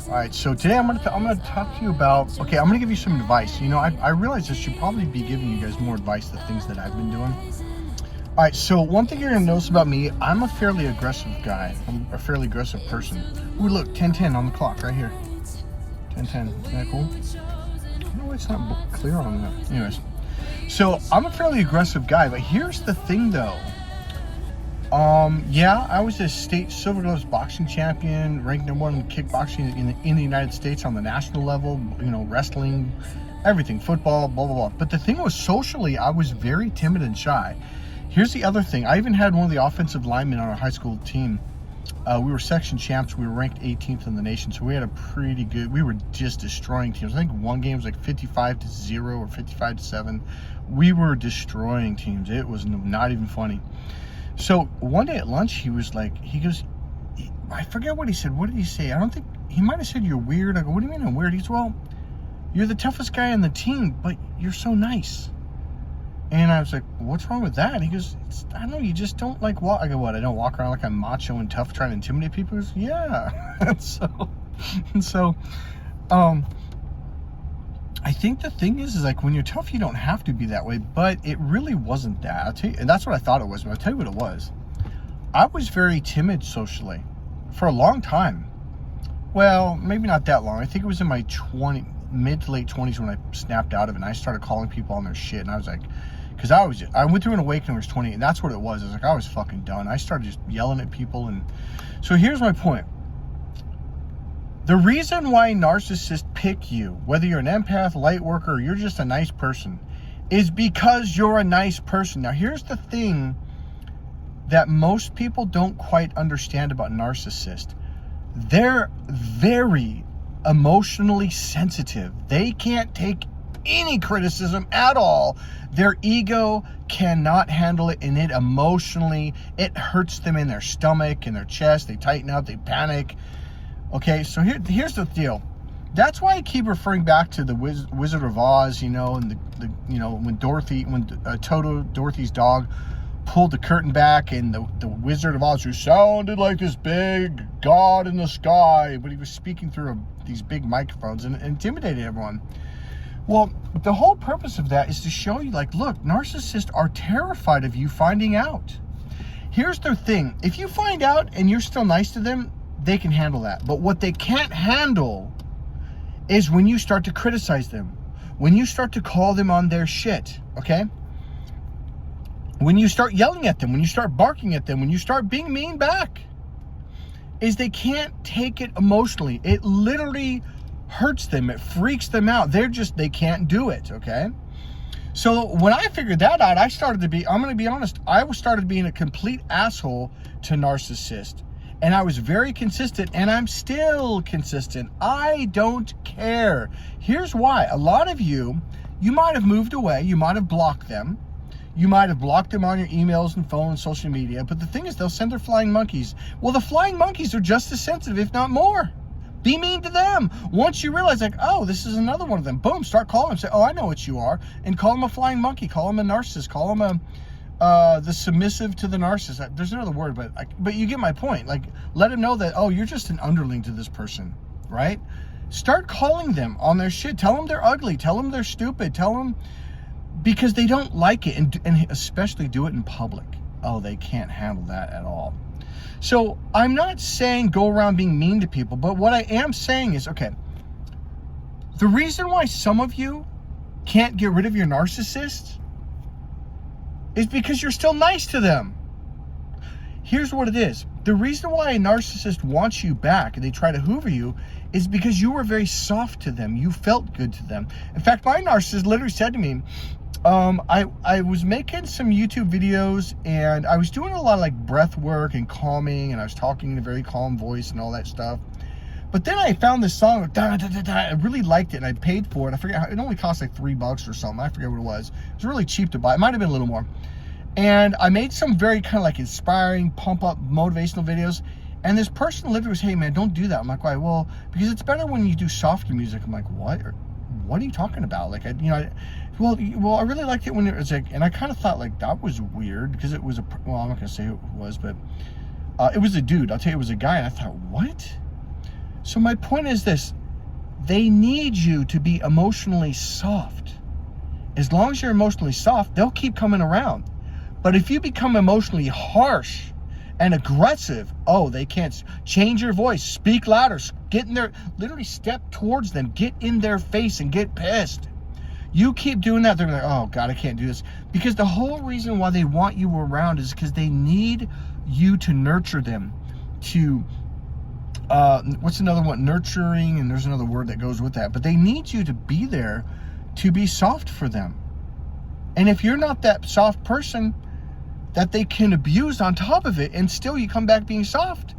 All right, so today I'm gonna talk to you about. Okay, I'm gonna give you some advice. You know, I realize I should probably be giving you guys more advice, the things that I've been doing. All right, so one thing you're gonna notice about me, I'm a fairly aggressive guy. I'm a fairly aggressive person. Ooh, look, 10:10 on the clock right here. 10:10. Isn't that cool? I don't know why it's not clear on that. Anyways, so I'm a fairly aggressive guy, but here's the thing, though. Yeah, I was a state silver gloves boxing champion, ranked #1 in kickboxing in the United States on the national level, you know, wrestling, everything, football, blah, blah, blah. But the thing was, socially, I was very timid and shy. Here's the other thing. I even had one of the offensive linemen on our high school team. We were section champs. We were ranked 18th in the nation, so we had a pretty good, we were just destroying teams. I think one game was like 55-0 or 55-7. We were destroying teams. It was not even funny. So one day at lunch, he goes, I forget what he said. What did he say? I don't think, he might have said, "You're weird." I go, "What do you mean I'm weird?" He goes, "Well, you're the toughest guy on the team, but you're so nice." And I was like, "What's wrong with that?" He goes, "I don't know, you just don't like walk." I go, "What, I don't walk around like I'm macho and tough trying to intimidate people?" He goes, "Yeah." and so, I think the thing is like when you're tough, you don't have to be that way, but it really wasn't that. I'll tell you, and that's what I thought it was, but I'll tell you what it was. I was very timid socially for a long time. Well, maybe not that long. I think it was in my mid to late 20s when I snapped out of it and I started calling people on their shit. And I was like, because I went through an awakening when I was 20, and that's what it was. I was like, I was fucking done. I started just yelling at people. And so here's my point. The reason why narcissists pick you, whether you're an empath, light worker, or you're just a nice person, is because you're a nice person. Now, here's the thing that most people don't quite understand about narcissists. They're very emotionally sensitive. They can't take any criticism at all. Their ego cannot handle it, and it hurts them in their stomach, in their chest. They tighten up, they panic. Okay, so here's the deal. That's why I keep referring back to the Wizard of Oz, you know, and when Dorothy's dog pulled the curtain back, and the Wizard of Oz, who sounded like this big god in the sky, but he was speaking through these big microphones and intimidated everyone. Well, the whole purpose of that is to show you, like, look, narcissists are terrified of you finding out. Here's their thing. If you find out and you're still nice to them, they can handle that. But what they can't handle is when you start to criticize them, when you start to call them on their shit, okay? When you start yelling at them, when you start barking at them, when you start being mean back, is they can't take it emotionally. It literally hurts them. It freaks them out. They can't do it, okay? So when I figured that out, I'm going to be honest, I started being a complete asshole to narcissists. And I was very consistent, and I'm still consistent. I don't care. Here's why. A lot of you might have moved away. You might have blocked them. You might have blocked them on your emails and phone and social media. But the thing is, they'll send their flying monkeys. Well, the flying monkeys are just as sensitive, if not more. Be mean to them. Once you realize, like, oh, this is another one of them, boom, start calling them. Say, oh, I know what you are. And call them a flying monkey. Call them a narcissist. Call them the submissive to the narcissist. There's another word, but you get my point. Like, let them know that, oh, you're just an underling to this person, right? Start calling them on their shit. Tell them they're ugly. Tell them they're stupid. Tell them, because they don't like it, and especially do it in public. Oh, they can't handle that at all. So I'm not saying go around being mean to people, but what I am saying is, okay, the reason why some of you can't get rid of your narcissist is because you're still nice to them. Here's what it is. The reason why a narcissist wants you back and they try to hoover you is because you were very soft to them. You felt good to them. In fact, my narcissist literally said to me, I was making some YouTube videos, and I was doing a lot of like breath work and calming, and I was talking in a very calm voice and all that stuff. But then I found this song, da, da, da, da. I really liked it, and I paid for it. I forget, it only cost like $3 or something. I forget what it was. It was really cheap to buy. It might have been a little more. And I made some very kind of like inspiring, pump up, motivational videos. And this person literally was, hey man, don't do that. I'm like, why? Well, because it's better when you do softer music. I'm like, what? What are you talking about? Like, well, I really liked it when it was like, and I kind of thought like that was weird because it was well, I'm not gonna say who it was, but It was a dude. I'll tell you, it was a guy. And I thought, what? So my point is this. They need you to be emotionally soft. As long as you're emotionally soft, they'll keep coming around. But if you become emotionally harsh and aggressive, oh, they can't. Change your voice, speak louder, get in there, literally step towards them, get in their face and get pissed. You keep doing that, they're like, oh God, I can't do this. Because the whole reason why they want you around is because they need you to nurture them, to what's another one? Nurturing, and there's another word that goes with that. But they need you to be there to be soft for them. And if you're not that soft person that they can abuse on top of it, and still you come back being soft,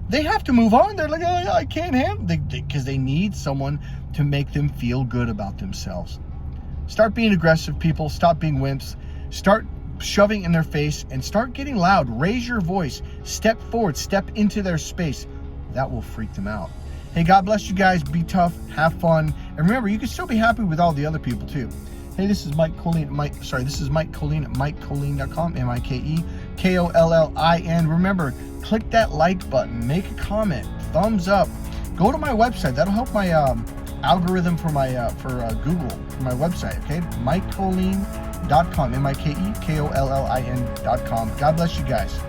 they have to move on. They're like, oh, I can't handle it. Because they need someone to make them feel good about themselves. Start being aggressive, people. Stop being wimps. Start shoving in their face and start getting loud. Raise your voice. Step forward. Step into their space. That will freak them out. Hey, God bless you guys. Be tough. Have fun. And remember, you can still be happy with all the other people too. Hey, this is Mike Colleen. This is Mike Colleen at MikeColleen.com. MikeKollin. Remember, click that like button. Make a comment. Thumbs up. Go to my website. That'll help my algorithm for my Google, for my website. Okay, MikeColleen.com. MikeKollin.com. God bless you guys.